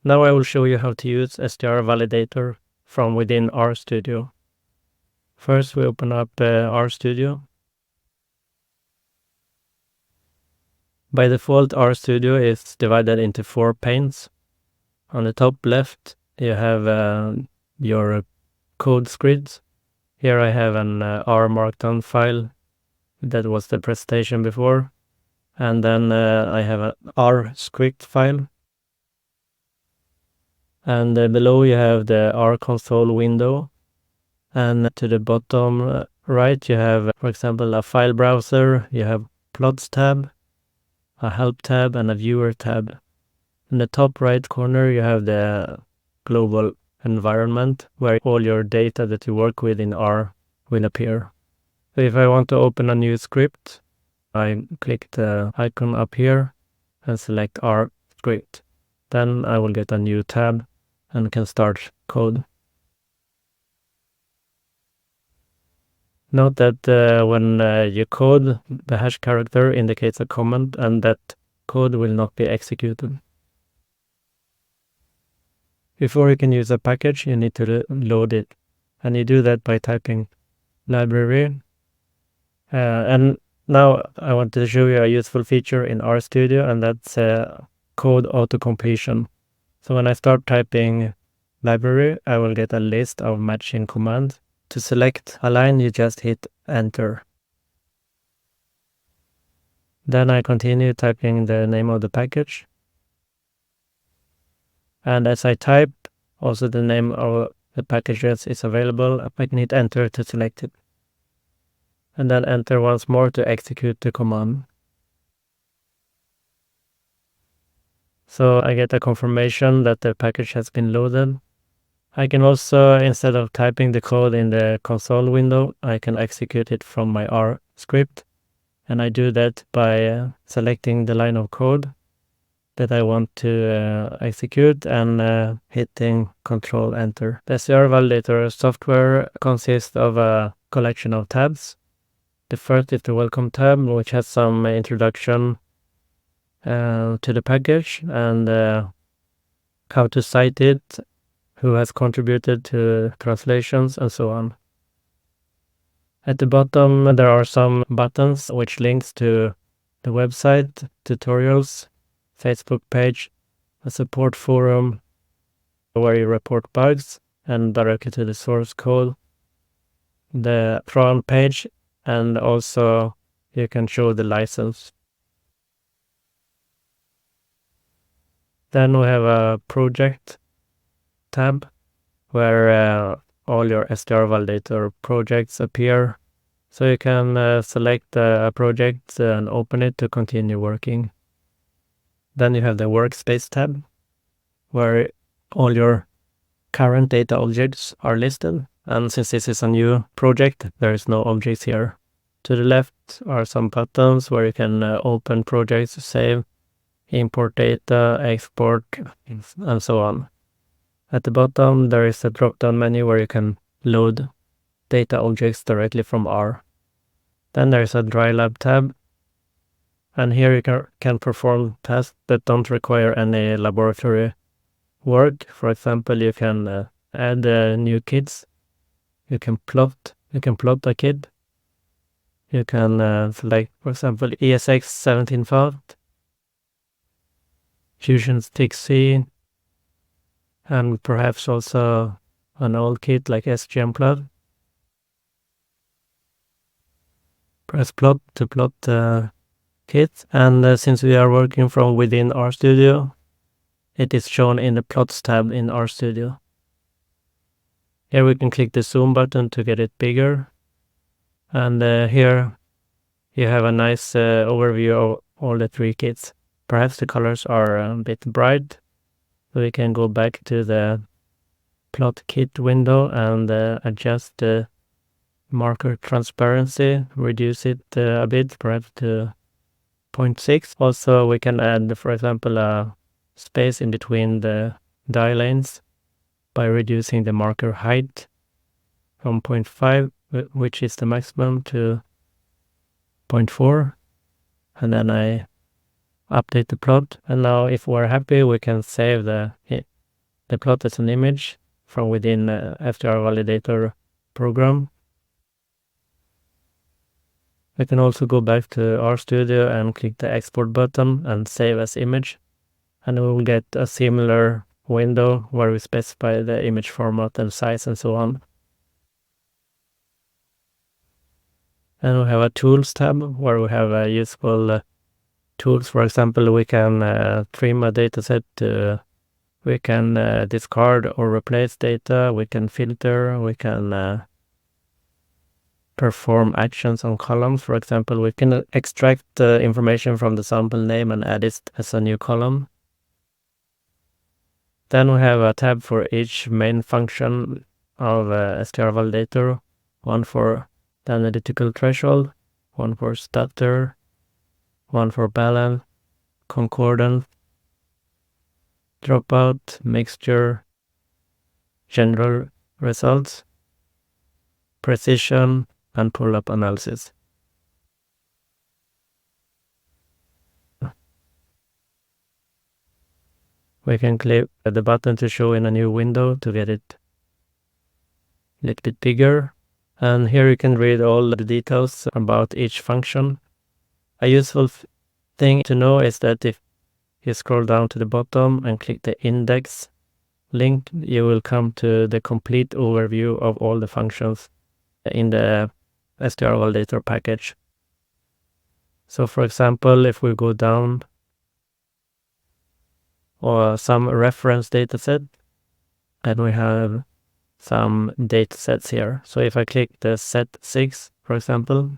Now I will show you how to use STR-validator from within RStudio. First we open up RStudio. By default, RStudio is divided into 4 panes. On the top left you have your code scripts. Here I have an R markdown file. That was the presentation before. And then I have an R script file. And below you have the R console window. And to the bottom right you have, for example, a file browser. You have plots tab, a help tab, and a viewer tab. In the top right corner you have the global environment where all your data that you work with in R will appear. So if I want to open a new script, I click the icon up here and select R script. Then I will get a new tab and can start code. Note that when you code, the hash character indicates a comment and that code will not be executed. Before you can use a package, you need to load it. And you do that by typing library. And now I want to show you a useful feature in RStudio, and that's code auto-completion. So when I start typing library, I will get a list of matching commands. To select a line, you just hit enter. Then I continue typing the name of the package. And as I type, also the name of the packages is available. I can hit enter to select it. And then enter once more to execute the command. So I get a confirmation that the package has been loaded. I can also, instead of typing the code in the console window, I can execute it from my R script. And I do that by selecting the line of code that I want to execute and hitting Control Enter. The STR-validator software consists of a collection of tabs. The first is the Welcome tab, which has some introduction to the package and how to cite it, who has contributed to translations, and so on. At the bottom there are some buttons which links to the website, tutorials, Facebook page, a support forum where you report bugs, and directly to the source code, the front page, and also you can show the license. Then we have a project tab where all your STR-validator projects appear. So you can select a project and open it to continue working. Then you have the workspace tab where all your current data objects are listed. And since this is a new project, there is no objects here. To the left are some buttons where you can open projects, save, import data, export, and so on. At the bottom there is a drop-down menu where you can load data objects directly from R. Then there is a Dry Lab tab, and here you can perform tasks that don't require any laboratory work. For example, you can add new kids. You can plot a kid. You can select, for example, ESX17 font, Fusion Stick C, and perhaps also an old kit like SGMplot. Press plot to plot the kit, and since we are working from within RStudio, it is shown in the plots tab in RStudio. Here we can click the zoom button to get it bigger, and here you have a nice overview of all the 3 kits. Perhaps the colors are a bit bright, so we can go back to the plot kit window and adjust the marker transparency, reduce it a bit, perhaps to 0.6. Also we can add, for example, a space in between the die lanes by reducing the marker height from 0.5, which is the maximum, to 0.4. And then I update the plot. And now if we're happy, we can save the plot as an image from within STR-validator program. We can also go back to RStudio and click the export button and save as image. And we will get a similar window where we specify the image format and size and so on. And we have a tools tab where we have useful tools. For example, we can trim a dataset, we can discard or replace data, we can filter, we can perform actions on columns. For example, we can extract the information from the sample name and add it as a new column. Then we have a tab for each main function of STR-validator, one for the analytical threshold, one for stutter, one for balance, concordance, dropout, mixture, general results, precision, and pull-up analysis. We can click the button to show in a new window to get it a little bit bigger. And here you can read all the details about each function. A useful thing to know is that if you scroll down to the bottom and click the index link, you will come to the complete overview of all the functions in the STR-validator package. So for example, if we go down or some reference dataset, and we have some datasets here. So if I click the set 6, for example,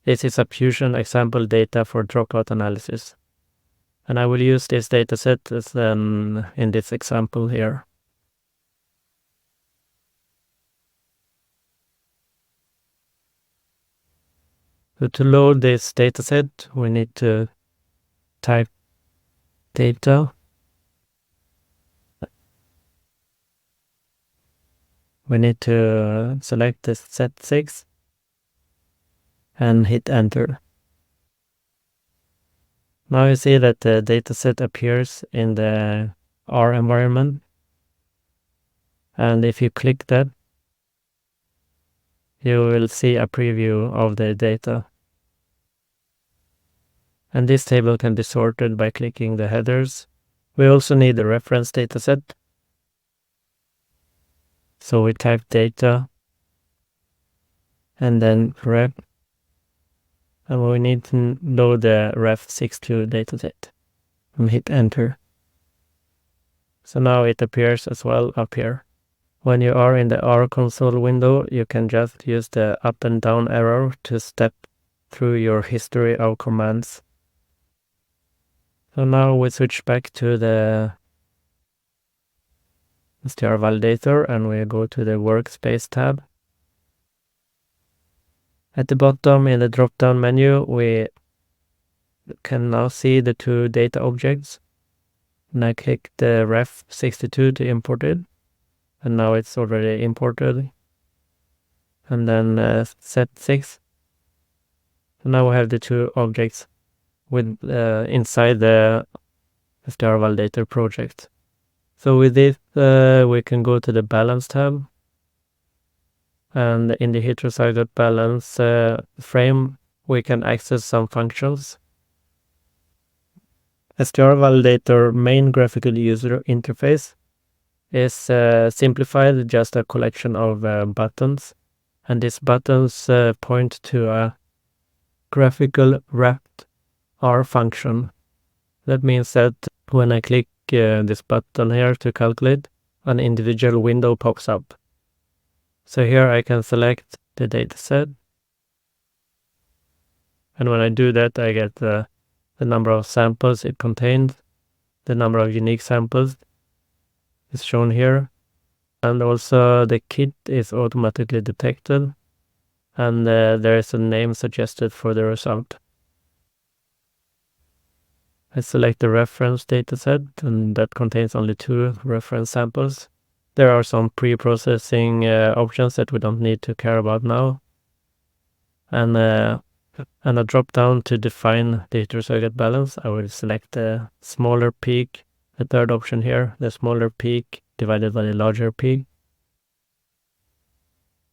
this is a Fusion example data for dropout analysis. And I will use this dataset as in this example here. So to load this dataset, we need to type data. We need to select the set 6 and hit enter. Now you see that the dataset appears in the R environment. And if you click that, you will see a preview of the data. And this table can be sorted by clicking the headers. We also need the reference dataset. So we type data and then ref, and we need to load the ref62 dataset and hit enter. So now it appears as well up here. When you are in the R console window, you can just use the up and down arrow to step through your history of commands. So now we switch back to the STR-validator and we go to the workspace tab. At the bottom in the drop-down menu, we can now see the two data objects. And I click the ref62 to import it. And now it's already imported. And then set 6. So now we have the two objects with inside the STR-validator project. So with this, we can go to the balance tab. And in the heterozygote-balance frame, we can access some functions. STR-validator main graphical user interface is simplified, just a collection of buttons. And these buttons point to a graphical wrapped R function. That means that when I click this button here to calculate, an individual window pops up. So here I can select the dataset. And when I do that, I get the number of samples it contains. The number of unique samples is shown here. And also the kit is automatically detected. And there is a name suggested for the result. I select the reference dataset, and that contains only 2 reference samples. There are some pre-processing options that we don't need to care about now. And and a drop down to define the heterozygous balance. I will select the smaller peak, the third option here, the smaller peak divided by the larger peak.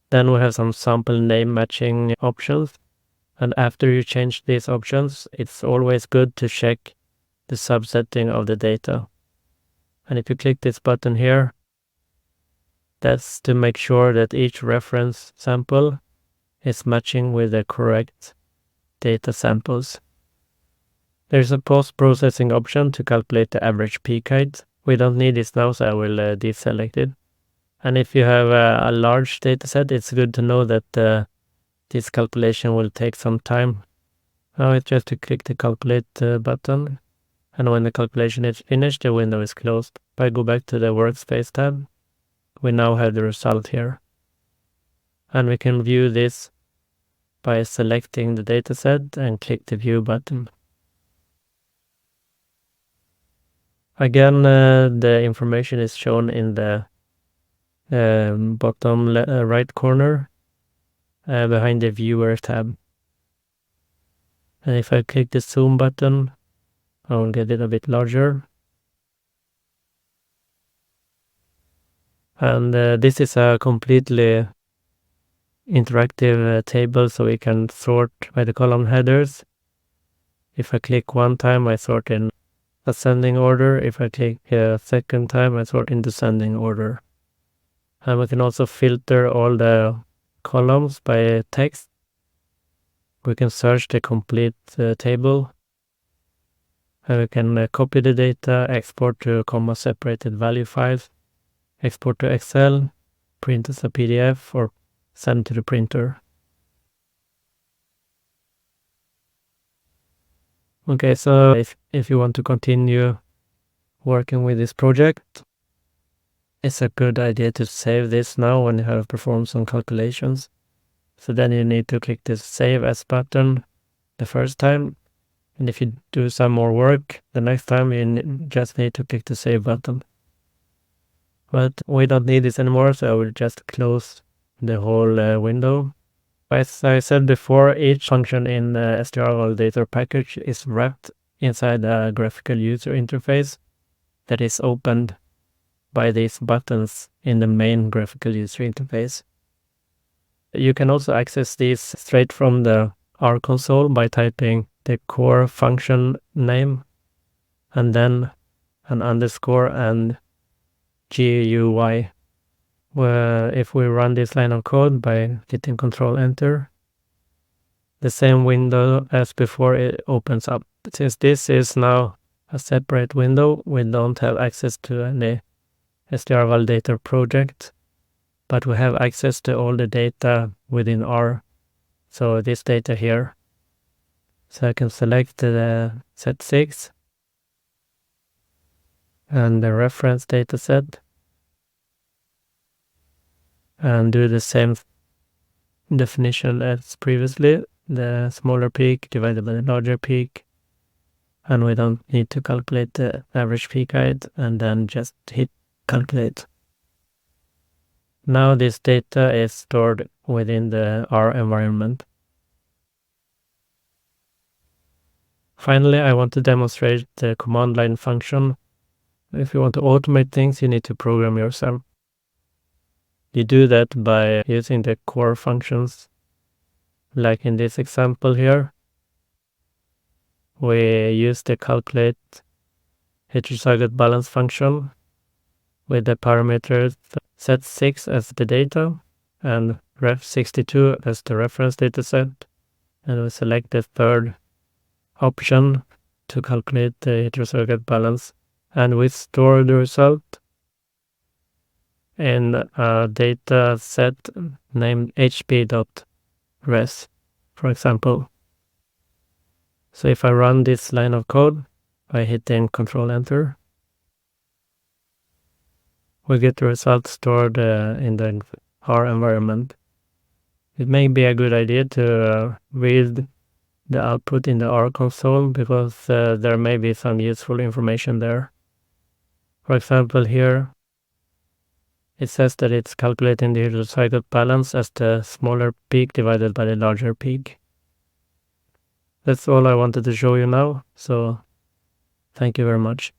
Then we have some sample name matching options. And after you change these options, it's always good to check the subsetting of the data. And if you click this button here, that's to make sure that each reference sample is matching with the correct data samples. There's a post-processing option to calculate the average peak height. We don't need this now, so I will deselect it. And if you have a large dataset, it's good to know that this calculation will take some time. Now it's just to click the calculate button, and when the calculation is finished, the window is closed. If I go back to the workspace tab, we now have the result here. And we can view this by selecting the dataset and click the view button. Again, the information is shown in the bottom right corner behind the viewer tab. And if I click the zoom button, I will get it a bit larger. And this is a completely interactive table, so we can sort by the column headers. If I click one time, I sort in ascending order. If I click a second time, I sort in descending order. And we can also filter all the columns by text. We can search the complete table. And we can copy the data, export to comma-separated value files, export to Excel, print as a PDF, or send to the printer. Okay, so if you want to continue working with this project, it's a good idea to save this now when you have performed some calculations. So then you need to click this Save As button the first time. And if you do some more work, the next time you just need to click the Save button. But we don't need this anymore, so I will just close the whole window. As I said before, each function in the STR-validator package is wrapped inside a graphical user interface that is opened by these buttons in the main graphical user interface. You can also access these straight from the R console by typing the core function name and then an underscore and GUI. Where if we run this line of code by hitting Control Enter, the same window as before it opens up. Since this is now a separate window, we don't have access to any STR-validator project, but we have access to all the data within R. So this data here. So I can select the set 6 and the reference data set, and do the same definition as previously, the smaller peak divided by the larger peak, and we don't need to calculate the average peak height, and then just hit calculate. Now this data is stored within the R environment. Finally, I want to demonstrate the command line function. If you want to automate things, you need to program yourself. You do that by using the core functions, like in this example here. We use the calculate heterozygous balance function with the parameters set 6 as the data and ref 62 as the reference data set, and we select the third option to calculate the heterozygous balance, and we store the result in a data set named hp.res, for example. So if I run this line of code by hitting Control Enter, we get the result stored in the R environment. It may be a good idea to read the output in the R console, because there may be some useful information there. For example, here it says that it's calculating the heterozygous balance as the smaller peak divided by the larger peak. That's all I wanted to show you now, so thank you very much.